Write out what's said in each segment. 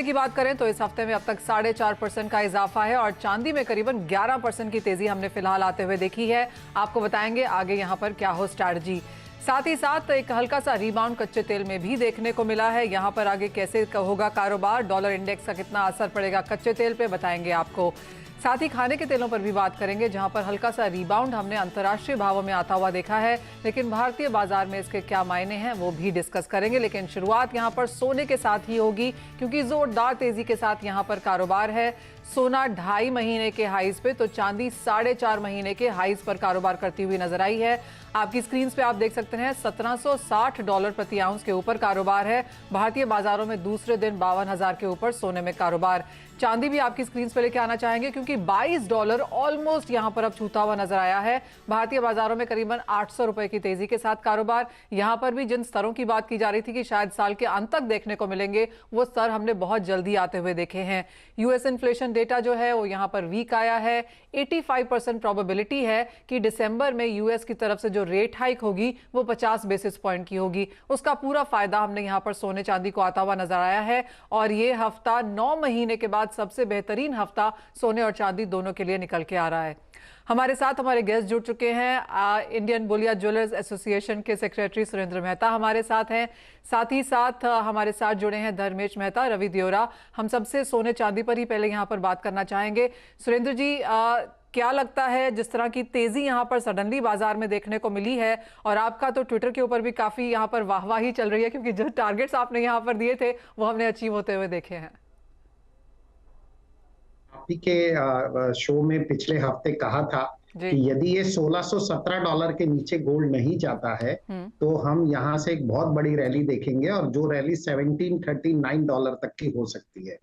की बात करें तो इस हफ्ते में अब तक 4.5% का इजाफा है और चांदी में करीबन 11% की तेजी हमने फिलहाल आते हुए देखी है। आपको बताएंगे आगे यहां पर क्या हो स्ट्रैटेजी। साथ ही साथ एक हल्का सा रिबाउंड कच्चे तेल में भी देखने को मिला है। यहां पर आगे कैसे होगा कारोबार, डॉलर इंडेक्स का कितना असर पड़ेगा कच्चे तेल पे, बताएंगे आपको। साथ ही खाने के तेलों पर भी बात करेंगे, जहां पर हल्का सा रिबाउंड हमने अंतर्राष्ट्रीय भावों में आता हुआ देखा है, लेकिन भारतीय बाजार में इसके क्या मायने हैं वो भी डिस्कस करेंगे। लेकिन शुरुआत यहां पर सोने के साथ ही होगी, क्योंकि जोरदार तेजी के साथ यहां पर कारोबार है। सोना 2.5 महीने के हाईज पे तो चांदी 4.5 महीने के हाईज पर कारोबार करती हुई नजर आई है। आपकी स्क्रीन पे आप देख सकते हैं $1760 प्रति आउंस के ऊपर कारोबार है। भारतीय बाजारों में दूसरे दिन 52,000 के ऊपर सोने में कारोबार। चांदी भी आपकी स्क्रीन पे लेके आना चाहेंगे, क्योंकि $22 ऑलमोस्ट यहां पर अब छूता हुआ नजर आया है। भारतीय बाजारों में करीबन 800 रुपए की तेजी के साथ कारोबार। यहां पर भी जिन स्तरों की बात की जा रही थी कि शायद साल के अंत तक देखने को मिलेंगे, वो स्तर हमने बहुत जल्दी आते हुए देखे हैं। यूएस इन्फ्लेशन डेटा जो है वो यहां पर वीक आया है। 85% प्रोबेबिलिटी है कि दिसंबर में यूएस की तरफ से जो रेट हाइक होगी वो 50 बेसिस पॉइंट की होगी। उसका पूरा फायदा हमने यहां पर सोने चांदी को आता हुआ नजर आया है। और ये हफ्ता 9 महीने के बाद सबसे बेहतरीन हफ्ता सोने और चांदी दोनों के लिए निकल के आ रहा है। हमारे साथ हमारे गेस्ट जुड़ चुके हैं। इंडियन बुलियन ज्वेलर्स एसोसिएशन के सेक्रेटरी सुरेंद्र मेहता हमारे साथ हैं। साथ ही साथ हमारे साथ जुड़े हैं धर्मेश मेहता, रवि दियोरा। हम सबसे सोने चांदी पर ही पहले यहां पर बात करना चाहेंगे। सुरेंद्र जी, क्या लगता है जिस तरह की तेजी यहां पर सडनली बाजार में देखने को मिली है, और आपका तो ट्विटर के ऊपर भी काफी यहां पर वाहवाही चल रही है, क्योंकि जो टारगेट्स आपने यहां पर दिए थे वो हमने अचीव होते हुए देखे हैं। के शो में पिछले हफ्ते कहा था कि यदि ये $1617 के नीचे गोल्ड नहीं जाता है तो हम यहाँ से एक बहुत बड़ी रैली देखेंगे, और जो रैली $1739 तक की हो सकती है।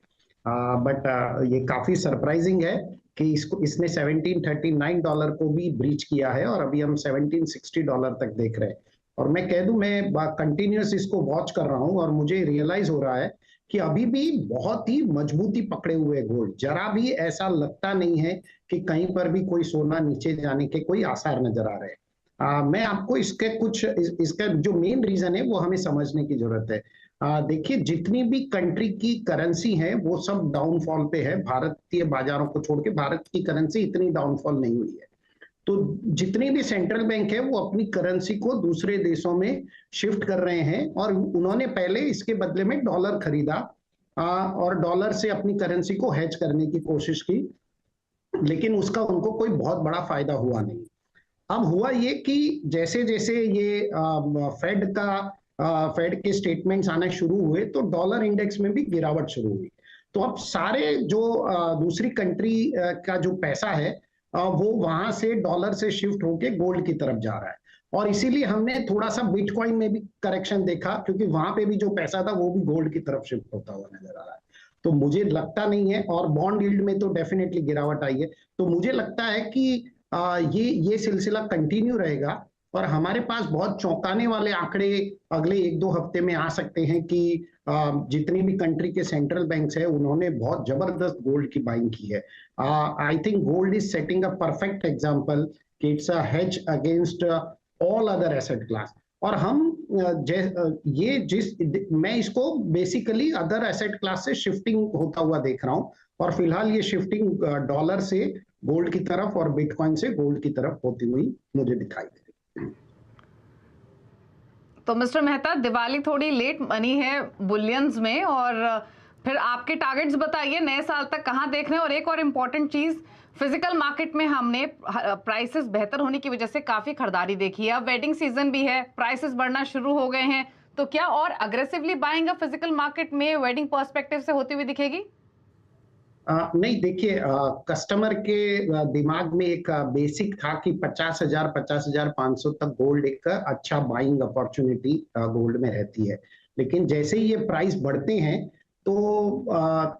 बट ये काफी सरप्राइजिंग है कि इसने $1739 को भी ब्रीच किया है, और अभी हम $1760 तक देख रहे हैं। और मैं कह दूं, मैं कंटिन्यूस इसको वॉच कर रहा हूं और मुझे रियलाइज हो रहा है कि अभी भी बहुत ही मजबूती पकड़े हुए गोल्ड, जरा भी ऐसा लगता नहीं है कि कहीं पर भी कोई सोना नीचे जाने के कोई आसार नजर आ रहे हैं। मैं आपको इसका जो मेन रीजन है वो हमें समझने की जरूरत है। देखिए, जितनी भी कंट्री की करेंसी है वो सब डाउनफॉल पे है। भारतीय बाजारों को छोड़ के भारत की करेंसी इतनी डाउनफॉल नहीं हुई है। तो जितनी भी सेंट्रल बैंक है वो अपनी करेंसी को दूसरे देशों में शिफ्ट कर रहे हैं, और उन्होंने पहले इसके बदले में डॉलर खरीदा और डॉलर से अपनी करेंसी को हेज करने की कोशिश की, लेकिन उसका उनको कोई बहुत बड़ा फायदा हुआ नहीं। अब हुआ ये कि जैसे जैसे ये फेड के स्टेटमेंट्स आना शुरू हुए तो डॉलर इंडेक्स में भी गिरावट शुरू हुई। तो अब सारे जो दूसरी कंट्री का जो पैसा है वो वहां से डॉलर से शिफ्ट होके गोल्ड की तरफ जा रहा है, और इसीलिए हमने थोड़ा सा बिटकॉइन में भी करेक्शन देखा, क्योंकि वहां पे भी जो पैसा था वो भी गोल्ड की तरफ शिफ्ट होता हुआ नजर आ रहा है। तो मुझे लगता नहीं है, और बॉन्ड यील्ड में तो डेफिनेटली गिरावट आई है, तो मुझे लगता है कि ये सिलसिला कंटिन्यू रहेगा, और हमारे पास बहुत चौंकाने वाले आंकड़े अगले 1-2 हफ्ते में आ सकते हैं कि जितनी भी कंट्री के सेंट्रल बैंक्स है उन्होंने बहुत जबरदस्त गोल्ड की बाइंग की है। I think gold is setting a perfect example कि it's a hedge against all other asset class. और हम मैं इसको बेसिकली अदर एसेट क्लास से शिफ्टिंग होता हुआ देख रहा हूं, और फिलहाल ये शिफ्टिंग डॉलर से गोल्ड की तरफ और बिटकॉइन से गोल्ड की तरफ होती हुई मुझे दिखाई दे रही। तो मिस्टर मेहता, दिवाली थोड़ी लेट बनी है बुलियंस में, और फिर आपके टारगेट्स बताइए नए साल तक कहां देख रहे हैं। और एक और इम्पॉर्टेंट चीज, फिजिकल मार्केट में हमने प्राइसेस बेहतर होने की वजह से काफी खरीदारी देखी है। अब वेडिंग सीजन भी है, प्राइसेस बढ़ना शुरू हो गए हैं, तो क्या और अग्रेसिवली बाइंग फिजिकल मार्केट में वेडिंग पर्सपेक्टिव से होती हुई दिखेगी? नहीं, देखिए, कस्टमर के दिमाग में एक बेसिक था कि 50,000 50,500 तक गोल्ड एक अच्छा बाइंग अपॉर्चुनिटी गोल्ड में रहती है। लेकिन जैसे ही ये प्राइस बढ़ते हैं तो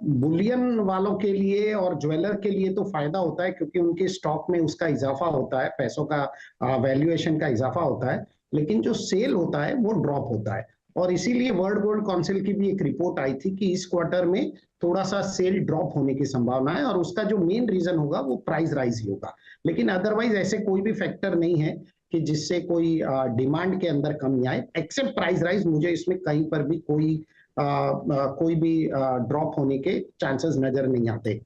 बुलियन वालों के लिए और ज्वेलर के लिए तो फायदा होता है, क्योंकि उनके स्टॉक में उसका इजाफा होता है, पैसों का वैल्यूएशन का इजाफा होता है, लेकिन जो सेल होता है वो ड्रॉप होता है। और इसीलिए वर्ल्ड गोल्ड काउंसिल की भी एक रिपोर्ट आई थी कि इस क्वार्टर में थोड़ा सा सेल ड्रॉप होने की संभावना है, और उसका जो मेन रीजन होगा वो प्राइस राइज ही होगा। लेकिन अदरवाइज ऐसे कोई भी फैक्टर नहीं है कि जिससे कोई डिमांड के अंदर कमी आए, एक्सेप्ट प्राइस राइज। मुझे इसमें कहीं पर भी कोई कोई भी ड्रॉप होने के चांसेस नजर नहीं आते।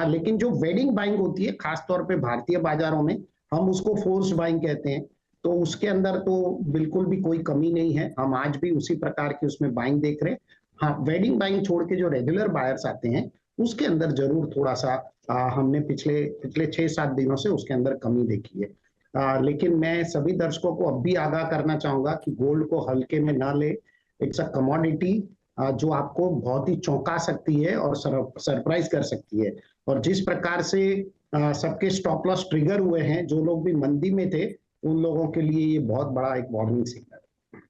लेकिन जो वेडिंग बाइंग होती है खासतौर पे भारतीय बाजारों में, हम उसको फोर्स्ड बाइंग कहते हैं, तो उसके अंदर तो बिल्कुल भी कोई कमी नहीं है। हम आज भी उसी प्रकार की उसमें बाइंग देख रहे हैं। हाँ, वेडिंग बाइंग छोड़ के जो रेगुलर बायर्स आते हैं उसके अंदर जरूर थोड़ा सा हमने पिछले 6-7 दिनों से उसके अंदर कमी देखी है। लेकिन मैं सभी दर्शकों को अब भी आगाह करना चाहूंगा कि गोल्ड को हल्के में ना ले। इट्स अ कमोडिटी जो आपको बहुत ही चौंका सकती है और सरप्राइज कर सकती है। और जिस प्रकार से सबके स्टॉप लॉस ट्रिगर हुए हैं, जो लोग भी मंदी में थे उन लोगों के लिए ये बहुत बड़ा एक वार्निंग सिग्नल है।